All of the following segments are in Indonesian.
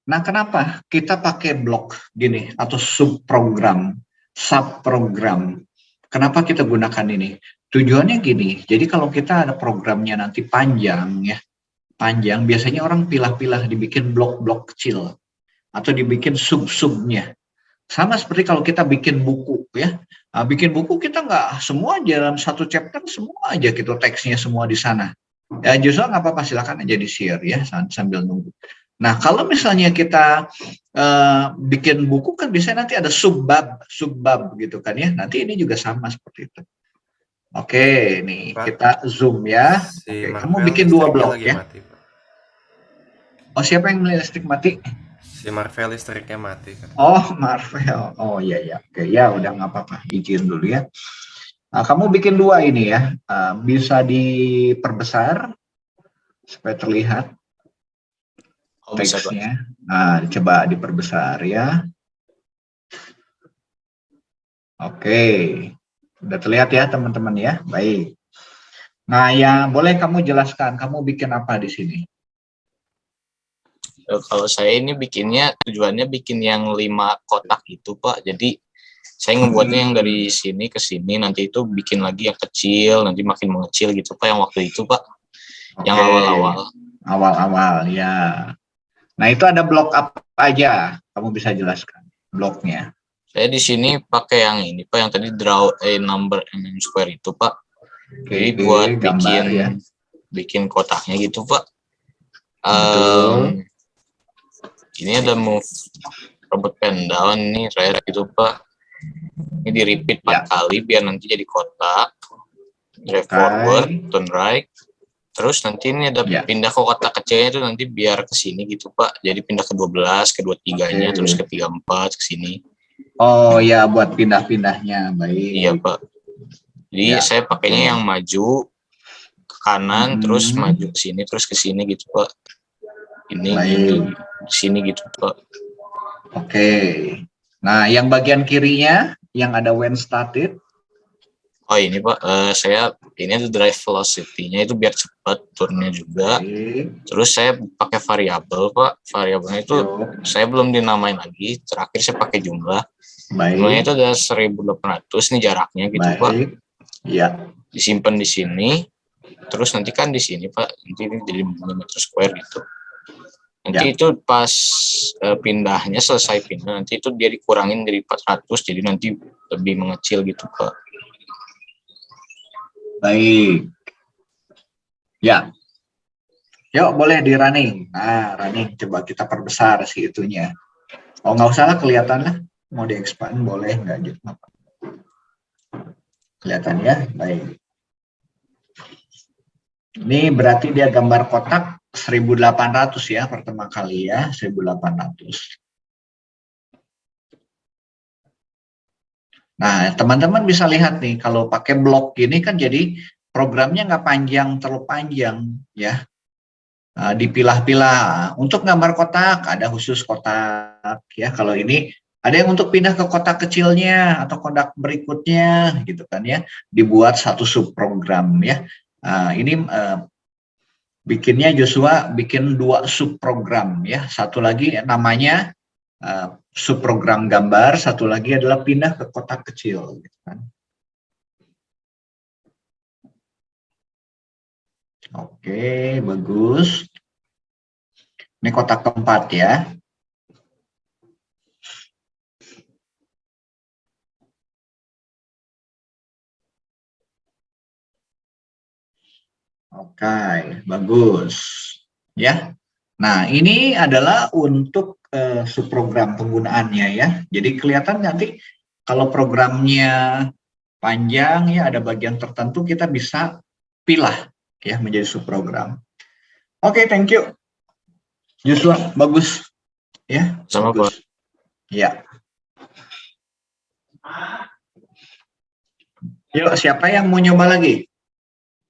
Nah, kenapa kita pakai blok gini atau subprogram, subprogram? Kenapa kita gunakan ini? Tujuannya gini, jadi kalau kita ada programnya nanti panjang ya, panjang, biasanya orang pilah-pilah dibikin blok-blok kecil atau dibikin sub-subnya. Sama seperti kalau kita bikin buku ya, bikin buku kita nggak semua aja dalam satu chapter semua aja gitu teksnya semua di sana. Ya justru nggak apa-apa, silakan aja di share ya sambil nunggu. Nah kalau misalnya kita bikin buku kan biasanya nanti ada subbab gitu kan ya. Nanti ini juga sama seperti itu. Oke, nih Pak, kita zoom ya. si Oke, kamu Marvel bikin 2 listriknya blok lagi ya. mati, Pak. Oh, siapa yang listrik mati? Si Marvel listriknya mati kan. Oh, Marvel. Oh iya ya. Oke, ya udah nggak apa-apa. Izin dulu ya. Nah, kamu bikin 2 ini ya. Bisa diperbesar supaya terlihat teksnya. Nah, coba diperbesar ya. Oke. Udah terlihat ya teman-teman ya. Baik. Nah, ya boleh kamu jelaskan. Kamu bikin apa di sini? Kalau saya ini bikinnya tujuannya bikin yang 5 kotak itu Pak. Jadi saya ngebuatnya yang dari sini ke sini, nanti itu bikin lagi yang kecil, nanti makin mengecil gitu Pak, yang waktu itu Pak. Oke. Yang awal-awal. Awal-awal ya. Nah, itu ada blok apa aja? Kamu bisa jelaskan bloknya. Saya di sini pakai yang ini Pak, yang tadi draw a number and square itu Pak. Jadi buat gambar, bikin kotaknya gitu Pak. Betul. Ini ada move robot pen down nih, rare gitu Pak. Ini di repeat 4 kali biar nanti jadi kotak. Drive forward, turn right. Terus nanti ini ada pindah ke kotak kecilnya itu nanti biar ke sini gitu Pak. Jadi pindah ke 12, ke 23-nya, terus ke 34 ke sini. Oh ya, buat pindah-pindahnya. Baik. Iya Pak. Jadi saya pakainya yang maju ke kanan, terus maju ke sini, terus ke sini gitu Pak. Ini di sini gitu Pak. Oke. Nah, yang bagian kirinya yang ada when started. Oh ini Pak, saya ini ada drive velocity-nya itu biar cepat turunnya juga. Terus saya pakai variabel Pak. Variabelnya itu saya belum dinamain lagi. Terakhir saya pakai jumlah. Jumlahnya itu ada 1800 nih jaraknya gitu Pak. Iya. Disimpan di sini. Terus nanti kan di sini Pak, nanti ini jadi mm square gitu. Nanti itu pas pindahnya selesai pindah, nanti itu dia dikurangin dari 400, jadi nanti lebih mengecil gitu Pak. Baik. Ya. Yuk boleh di running. Nah, running coba kita perbesar sih itunya. Oh nggak usah lah, kelihatan lah. Mau di expand boleh nggak gitu. Kelihatan ya. Baik. Ini berarti dia gambar kotak 1800 ya pertama kali ya, 1800. Nah, teman-teman bisa lihat nih, kalau pakai blok gini kan jadi programnya nggak panjang, terlalu panjang ya. Dipilah-pilah. Untuk gambar kotak, ada khusus kotak ya. Kalau ini ada yang untuk pindah ke kotak kecilnya atau kotak berikutnya gitu kan ya. Dibuat satu subprogram ya. Ini bikinnya Joshua bikin 2 subprogram ya. Satu lagi namanya subprogram gambar, satu lagi adalah pindah ke kotak kecil gitu kan. Oke, bagus. Ini kotak keempat ya. Oke, bagus. Ya. Nah, ini adalah untuk subprogram penggunaannya ya. Jadi kelihatan nanti kalau programnya panjang ya ada bagian tertentu kita bisa pilah ya menjadi subprogram. Oke, thank you. Joshua, bagus. Ya, sama Pak. Ya. Yuk, siapa yang mau nyoba lagi?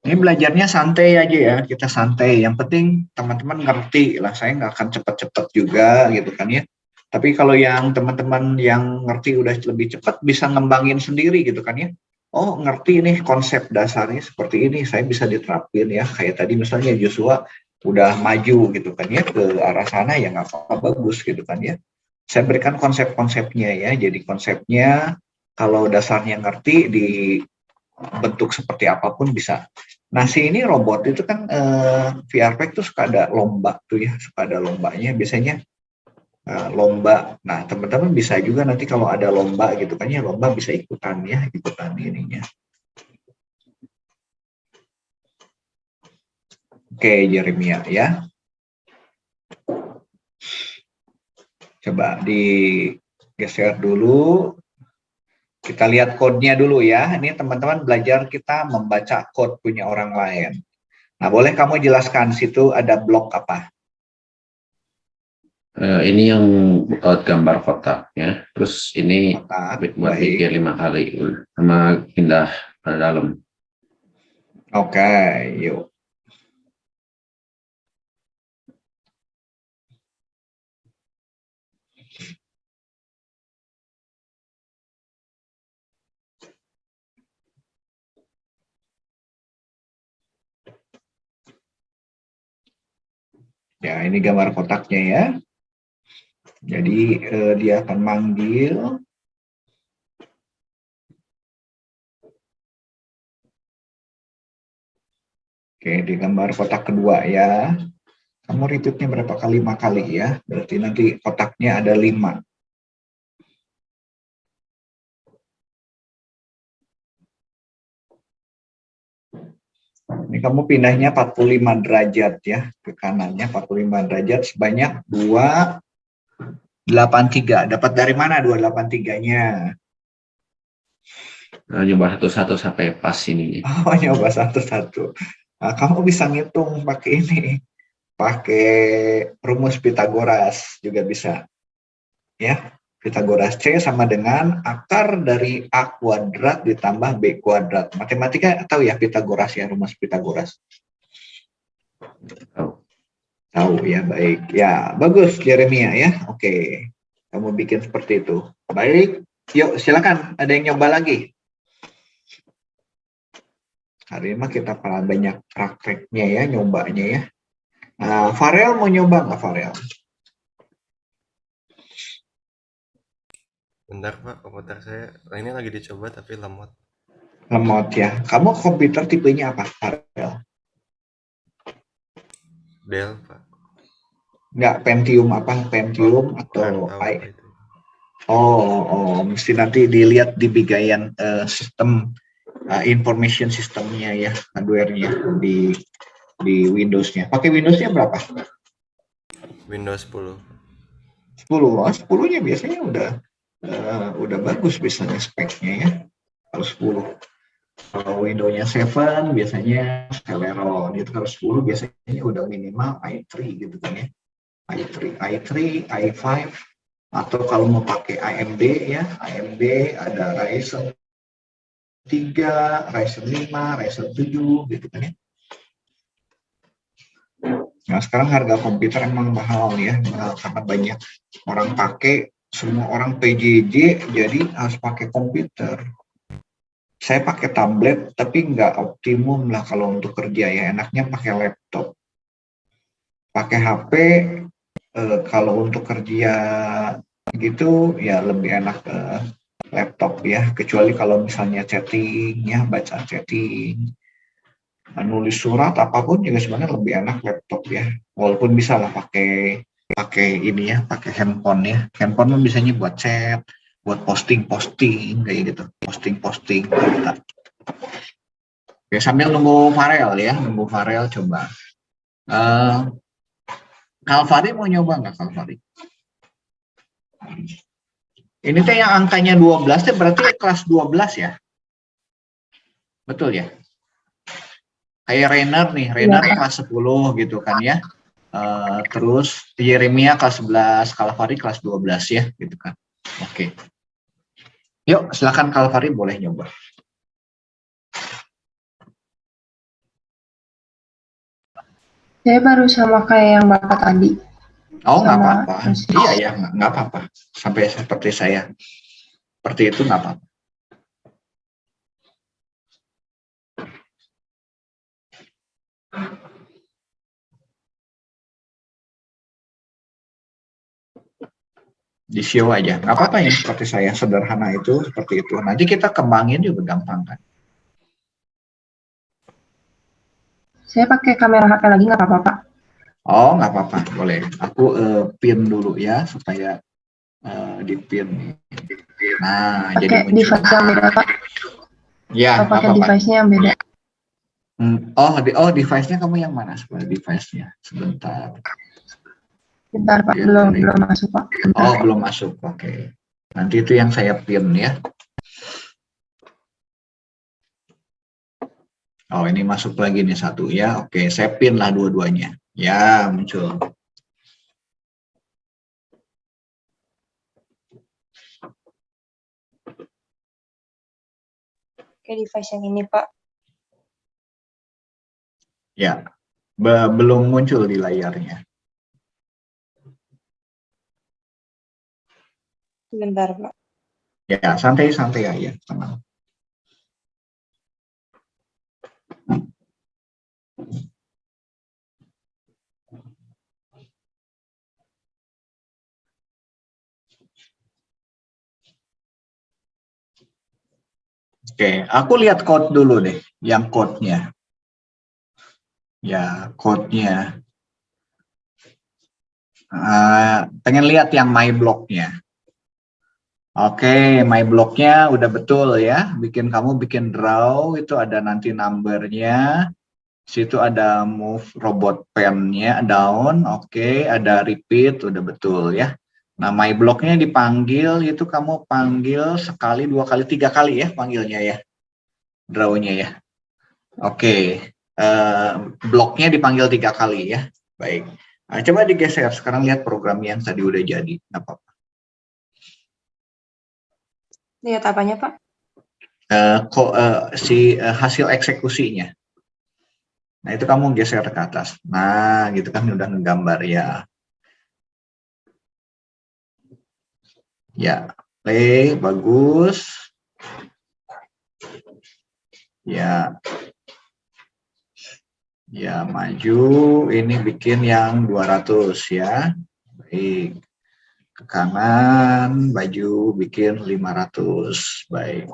Ini belajarnya santai aja ya, kita santai. Yang penting teman-teman ngerti lah, saya nggak akan cepet-cepet juga gitu kan ya. Tapi kalau yang teman-teman yang ngerti udah lebih cepat bisa ngembangin sendiri gitu kan ya. Oh ngerti nih konsep dasarnya seperti ini, saya bisa diterapin ya. Kayak tadi misalnya Joshua udah maju gitu kan ya ke arah sana ya nggak apa-apa, bagus gitu kan ya. Saya berikan konsep-konsepnya ya. Jadi konsepnya kalau dasarnya ngerti dibentuk seperti apapun bisa. Nah si ini robot itu kan VR Pack tuh suka ada lomba tuh ya, suka ada lombanya biasanya lomba. Nah teman-teman bisa juga nanti kalau ada lomba gitu kan ya, lomba bisa ikutan ya, ikutan ininya. Oke, Jeremia ya. Coba digeser dulu. Kita lihat code-nya dulu ya. Ini teman-teman belajar kita membaca code punya orang lain. Nah, boleh kamu jelaskan situ ada blok apa? Ini yang gambar kotaknya. Terus ini Kotak, buat baik. bikin 5 kali sama pindah ke dalam. Oke, yuk. Ya, ini gambar kotaknya ya. Jadi dia akan manggil. Oke, di gambar kotak kedua ya. Kamu repeatnya berapa kali? 5 kali ya. Berarti nanti kotaknya ada 5. Ini kamu pindahnya 45 derajat ya. Ke kanannya 45 derajat sebanyak 283. Dapat dari mana 283-nya? Nah, coba satu-satu sampai pas ini. Oh, nyoba satu-satu. Nah, kamu bisa ngitung pakai ini. Pakai rumus Pitagoras juga bisa. Ya, Pitagoras C sama dengan akar dari A kuadrat ditambah B kuadrat. Matematika tahu ya Pitagoras ya, rumus Pitagoras. Tahu ya, baik. Ya, bagus Jeremia ya. Oke. Kamu bikin seperti itu. Baik. Yuk, silakan. Ada yang nyoba lagi? Hari ini kita banyak prakteknya ya, nyobanya ya. Nah, Farel mau nyoba nggak, Farel? Bentar Pak, komputer saya ini lagi dicoba tapi lemot. Lemot ya. Kamu komputer tipenya apa, Farel? Dell Pak. Nggak Pentium apa? Pentium Kurang atau tahu i? apa itu. Mesti nanti dilihat di bagian sistem information sistemnya ya, hardware-nya di Windows-nya. Pakai Windows-nya berapa? Windows 10. 10. Oh, 10-nya biasanya udah bagus biasanya speknya ya. Kalau 10. Kalau Windows-nya 7 biasanya Celeron. Itu kalau 10 biasanya udah minimal i3 gitu kan ya. i3, i5 atau kalau mau pakai AMD ya, AMD ada Ryzen 3, Ryzen 5, Ryzen 7 gitu kan ya. Nah, sekarang harga komputer emang mahal ya, karena banyak orang pakai, semua orang PJJ jadi harus pakai komputer. Saya pakai tablet tapi nggak optimum lah kalau untuk kerja ya, enaknya pakai laptop. Pakai HP kalau untuk kerja gitu ya lebih enak laptop ya, kecuali kalau misalnya chatting ya, baca chatting, nulis surat apapun juga sebenarnya lebih enak laptop ya, walaupun bisa lah pakai ini ya, pakai handphone ya. Handphone pun bisanya buat chat, buat posting kayak gitu, posting berita. Oke, sambil nunggu Farel ya, nunggu Farel coba. Kalvari mau nyoba nggak, Kalvari? Ini teh yang angkanya 12 teh berarti kelas 12 ya? Betul ya? Kayak Rainer nih, Rainer kelas 10 gitu kan ya. Terus Yeremia kelas 11, Kalvari kelas 12 ya gitu kan. Oke. Yuk, silakan Kalvari boleh nyoba. Saya baru sama kayak yang Bapak tadi. Oh, nggak Sama apa-apa. persis. Iya ya, nggak apa-apa. Sampai seperti saya. Seperti itu nggak apa-apa. Di show aja, nggak apa-apa ya, seperti saya sederhana itu seperti itu. Nanti kita kembangin juga gampang kan. Saya pakai kamera HP lagi nggak apa-apa, Pak? Oh, nggak apa-apa, boleh. Aku pin dulu ya supaya di pin. Nah, jadi Pakai muncul. device yang beda, Pak? Ya, Atau nggak pakai apa-apa. device-nya yang beda? Device-nya kamu yang mana? Sebentar, device-nya sebentar. Bentar, Pak. Pin Belum dari- belum masuk, Pak. Bentar. Oh, belum masuk. Oke. Nanti itu yang saya pin ya. Oh, ini masuk lagi nih satu ya. Oke, saya pin lah dua-duanya. Ya, muncul. Pakai device yang ini, Pak. Ya, belum muncul di layarnya. Sebentar, Pak. Ya, santai-santai aja, tenang. Oke, aku lihat code dulu deh, yang code-nya. Ya, code-nya. Pengen lihat yang my block-nya. Oke, my block-nya udah betul ya. Kamu bikin draw, itu ada nanti number-nya. Situ ada move robot pen-nya down. Oke, ada repeat, udah betul ya. Nah, my block-nya dipanggil, itu kamu panggil sekali, dua kali, tiga kali ya panggilnya ya. Draw-nya ya. Oke, bloknya dipanggil tiga kali ya. Baik. Nah, coba digeser. Sekarang lihat program yang tadi udah jadi. Nggak apa-apa. Lihat apanya, Pak? Hasil eksekusinya. Nah, itu kamu geser ke atas. Nah, gitu kan udah ngegambar ya. Ya, play, bagus. Ya. Ya, maju. Ini bikin yang 200 ya. Baik. Ke kanan, baju bikin 500. Baik.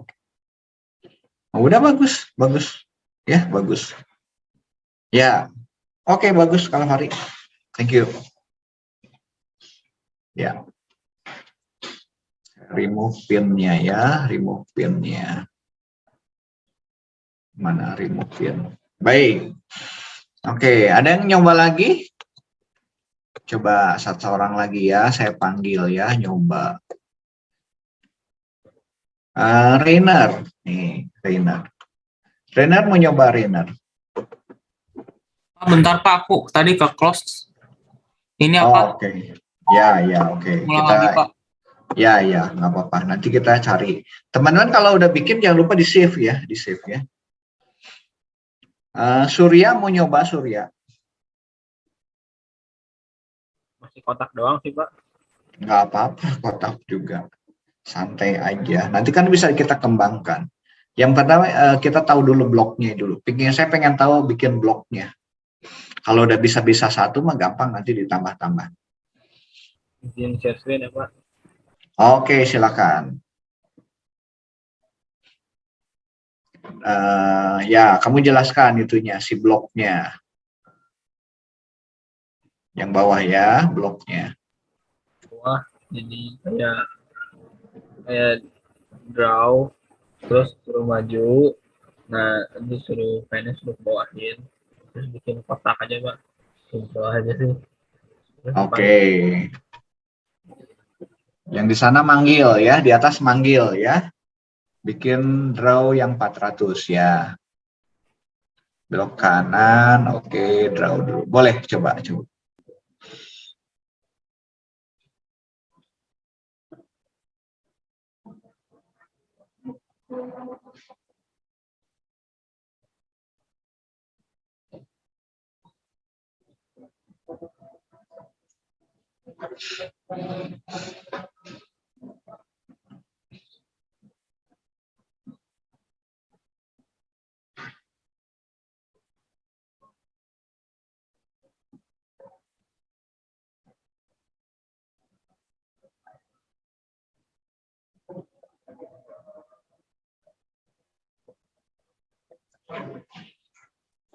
Oh, udah bagus, bagus. Ya, bagus. Ya, oke, bagus kalau Hari. Thank you. Ya. Remove pin-nya ya, remove pin-nya. Mana remove pin? Baik. Oke, ada yang nyoba lagi? Coba satu orang lagi ya, saya panggil ya, nyoba. Rainer, nih, Rainer. Rainer mau nyoba Rainer. Bentar Pak, aku tadi ke close. Ini Oh, apa? oke. Ya, oke. Ulang lagi Pak. Ya, nggak apa-apa. Nanti kita cari. Teman-teman kalau udah bikin jangan lupa di save ya, di save ya. Surya mau nyoba Surya? Masih kotak doang sih Pak. Nggak apa-apa, kotak juga. Santai aja. Nanti kan bisa kita kembangkan. Yang pertama kita tahu dulu bloknya dulu. Saya pengen tahu bikin bloknya. Kalau udah bisa satu mah gampang, nanti ditambah-tambah. Izin share screen ya Pak. Oke, silakan. Ya, kamu jelaskan itunya, si bloknya. Yang bawah ya, bloknya. Wah, jadi kayak draw, terus suruh maju. Nah, nanti suruh finish, suruh bawahin. Terus bikin kotak aja Pak. Simple aja sih. Terus Oke. Yang di sana manggil ya, di atas manggil ya. Bikin draw yang 400 ya. Belok kanan, oke, draw dulu. Boleh, coba.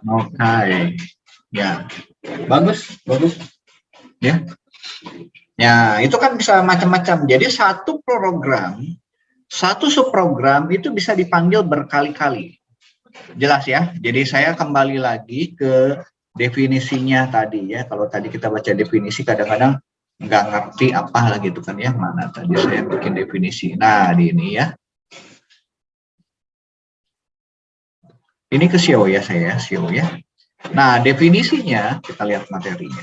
Oke, ya, bagus, bagus, ya. Ya, itu kan bisa macam-macam. Jadi satu program, satu subprogram itu bisa dipanggil berkali-kali. Jelas ya? Jadi saya kembali lagi ke definisinya tadi ya. Kalau tadi kita baca definisi kadang-kadang nggak ngerti apa gitu kan ya. Mana tadi saya bikin definisi. Nah, di ini ya. Ini ke SEO ya saya, SEO ya. Nah, definisinya, kita lihat materinya.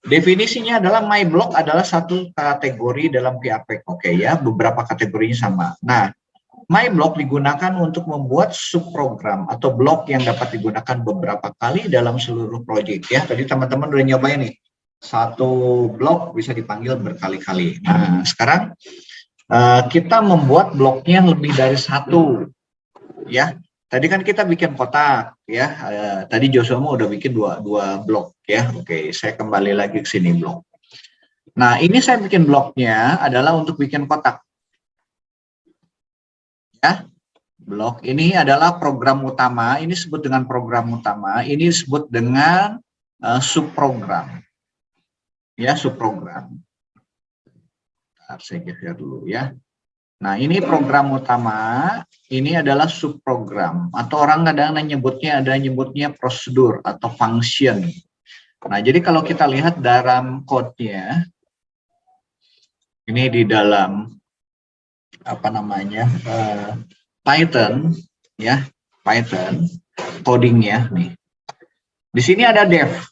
Definisinya adalah my blog adalah satu kategori dalam PHP. Oke ya, beberapa kategorinya sama. Nah, my blog digunakan untuk membuat subprogram atau blog yang dapat digunakan beberapa kali dalam seluruh proyek ya. Tadi teman-teman udah nyobain nih. Satu blog bisa dipanggil berkali-kali. Nah, sekarang kita membuat blognya lebih dari satu ya. Tadi kan kita bikin kotak ya. Tadi Joshua udah bikin dua blog ya. Oke, saya kembali lagi ke sini blog. Nah, ini saya bikin blognya adalah untuk bikin kotak. Ya. Blog ini adalah program utama, ini disebut dengan program utama, ini disebut dengan subprogram. Ya, subprogram. Bentar, saya geser dulu ya. Nah, ini program utama, ini adalah subprogram. Atau orang kadang-kadang nyebutnya prosedur atau function. Nah, jadi kalau kita lihat dalam code-nya, ini di dalam, apa namanya, Python, ya, Python, codingnya nih. Di sini ada def.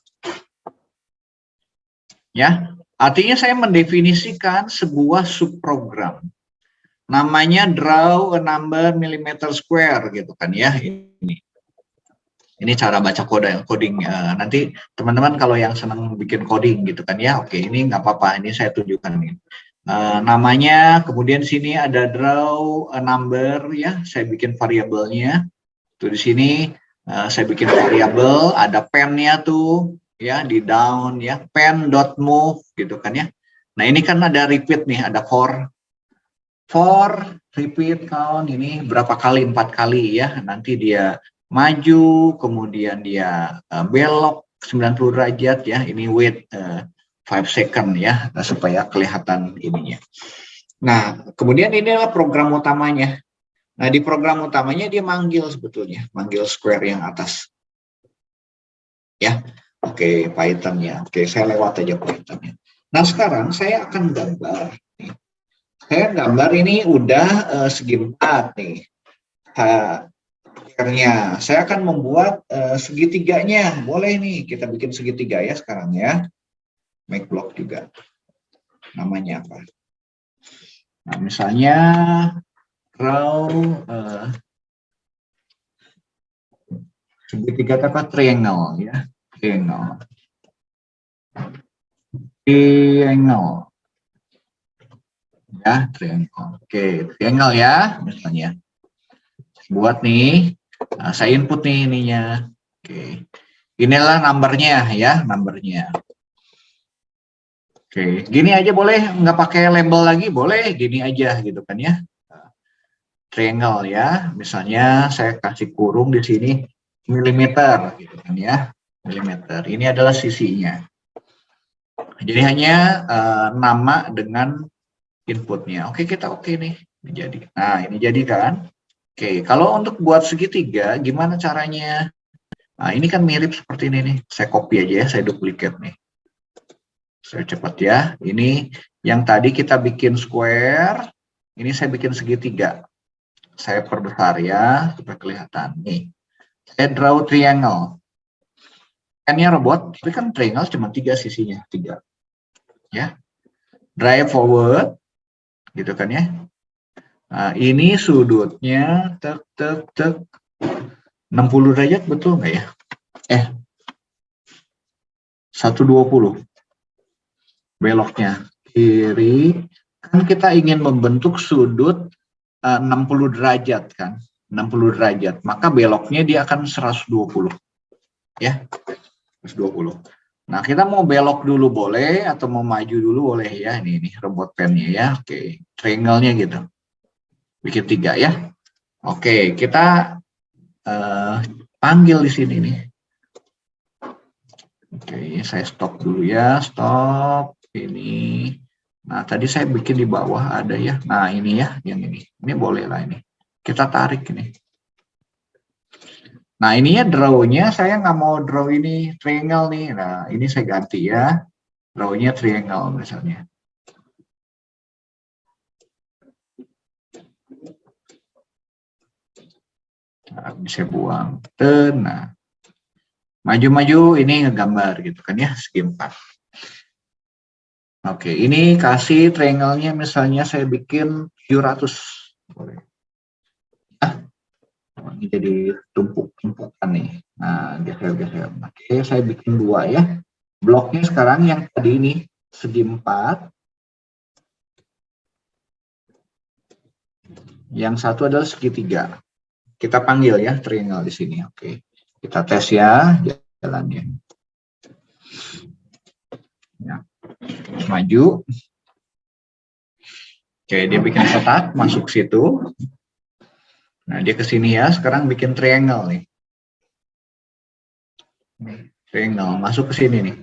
Ya, artinya saya mendefinisikan sebuah subprogram. Namanya draw a number millimeter square gitu kan ya. Ini cara baca coding. Nanti teman-teman kalau yang senang bikin coding gitu kan ya, oke, ini nggak apa-apa, ini saya tunjukkan nih. Namanya, kemudian sini ada draw a number ya, saya bikin variabelnya. Tuh di sini saya bikin variabel, ada pen-nya tuh ya di down ya, pen.move gitu kan ya. Nah, ini kan ada repeat nih, ada for repeat count, ini berapa kali, 4 kali ya, nanti dia maju, kemudian dia belok 90 derajat ya, ini wait 5 second ya, supaya kelihatan ininya. Nah, kemudian ini adalah program utamanya. Nah, di program utamanya dia manggil sebetulnya, manggil square yang atas. Ya, oke, Python-nya. Oke, saya lewat aja Python-nya. Nah, sekarang saya akan gambar. Saya gambar ini udah segi 4 nih. Akhirnya saya akan membuat segitiganya. Boleh nih kita bikin segitiga ya sekarang ya. Make block juga. Namanya apa? Nah, misalnya draw segitiga apa? Triangle ya. Triangle. Ya, triangle. Oke, triangle ya, misalnya. Buat nih, saya input nih ininya. Oke, inilah numbernya ya, numbernya. Oke, gini aja boleh, nggak pakai label lagi, boleh gini aja gitu kan ya. Triangle ya, misalnya saya kasih kurung di sini milimeter gitu kan ya, milimeter. Ini adalah sisinya. Jadi hanya nama dengan inputnya. Oke, kita oke nih, ini jadi. Nah, ini jadi kan. Oke, kalau untuk buat segitiga, gimana caranya? Nah, ini kan mirip seperti ini nih. Saya copy aja ya, saya duplicate nih. Saya cepat ya. Ini yang tadi kita bikin square, ini saya bikin segitiga. Saya perbesar ya, supaya kelihatan. Nih, saya draw triangle. Kan-nya robot, tapi kan triangle cuma 3 sisinya, 3. Ya, drive forward. Gitu kan ya. Nah, ini sudutnya 60 derajat, betul nggak ya? 120 beloknya kiri, kan kita ingin membentuk sudut 60 derajat kan, 60 derajat, maka beloknya dia akan 120 ya, 120. Nah, kita mau belok dulu boleh, atau mau maju dulu boleh ya. Ini robot pennya ya. Oke, triangle-nya gitu. Bikin 3 ya. Oke, kita panggil di sini nih. Oke, saya stop dulu ya, stop ini. Nah, tadi saya bikin di bawah ada ya. Nah, ini ya, yang ini. Ini boleh lah ini. Kita tarik ini. Nah, ini ya draw-nya, saya nggak mau draw ini triangle nih. Nah, ini saya ganti ya. Draw-nya triangle misalnya. Nah, bisa buang. Nah, maju-maju ini ngegambar gitu kan ya, segi 4. Oke, ini kasih triangle-nya misalnya saya bikin 700. Boleh. Ini jadi tumpuk-tumpukan nih. Nah, geser-geser. Oke, saya bikin 2 ya. Bloknya sekarang yang tadi ini segi 4. Yang satu adalah segitiga. Kita panggil ya triangle di sini. Oke. Kita tes ya jalannya. Ya. Maju. Oke, dia bikin kotak masuk situ. Nah, dia ke sini ya. Sekarang bikin triangle nih. Triangle masuk ke sini nih.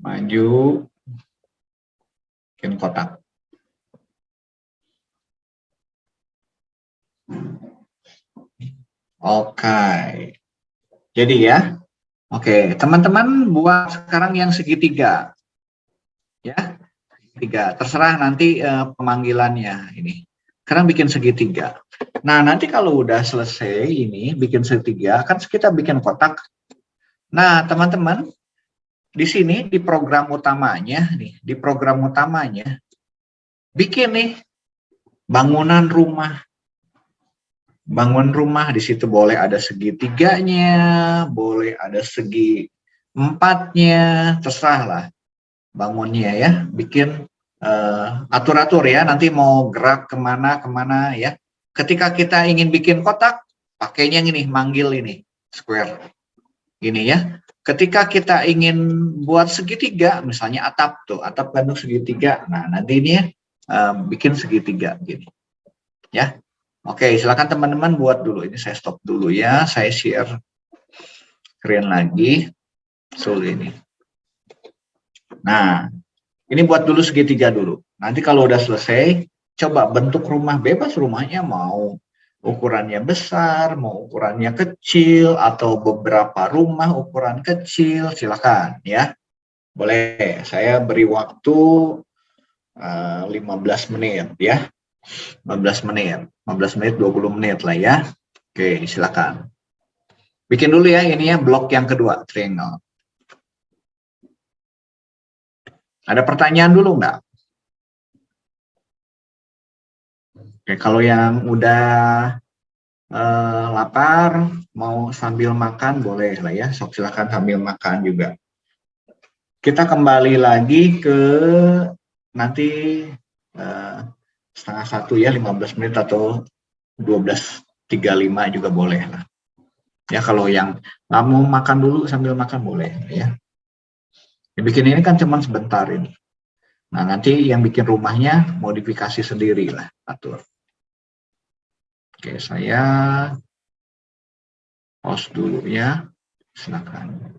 Maju. Bikin kotak. Oke. Jadi ya. Oke, teman-teman buat sekarang yang segitiga. Ya. Segitiga. Terserah nanti pemanggilannya ini. Sekarang bikin segitiga. Nah, nanti kalau udah selesai ini bikin segitiga, kan kita bikin kotak. Nah, teman-teman, di sini di program utamanya nih, di program utamanya bikin nih bangunan rumah. Bangun rumah di situ boleh ada segitiganya, boleh ada segi 4-nya, terserah lah bangunnya ya. Bikin atur-atur ya, nanti mau gerak kemana ya. Ketika kita ingin bikin kotak, pakainya ini, manggil ini, square. Gini ya. Ketika kita ingin buat segitiga, misalnya atap tuh, atap gandung segitiga. Nah, nanti ini bikin segitiga gini. Ya. Oke, silakan teman-teman buat dulu. Ini saya stop dulu ya. Saya share screen lagi. Ini. Nah, ini buat dulu segitiga dulu. Nanti kalau udah selesai, coba bentuk rumah bebas. Rumahnya mau ukurannya besar, mau ukurannya kecil, atau beberapa rumah ukuran kecil. Silakan ya. Boleh, saya beri waktu 15 menit ya. 15 menit, 20 menit lah ya. Oke, silakan. Bikin dulu ya, ini ya blok yang kedua, triangle. Ada pertanyaan dulu nggak? Oke, kalau yang udah lapar, mau sambil makan boleh lah ya. Sok silakan sambil makan juga. Kita kembali lagi ke nanti 12:30 ya, 15 menit atau 12:35 juga boleh lah. Ya kalau yang nggak mau makan dulu sambil makan boleh ya. Bikin ini kan cuma sebentar ini. Nah nanti yang bikin rumahnya modifikasi sendiri lah, atur. Oke, saya pause dulu ya, silakan.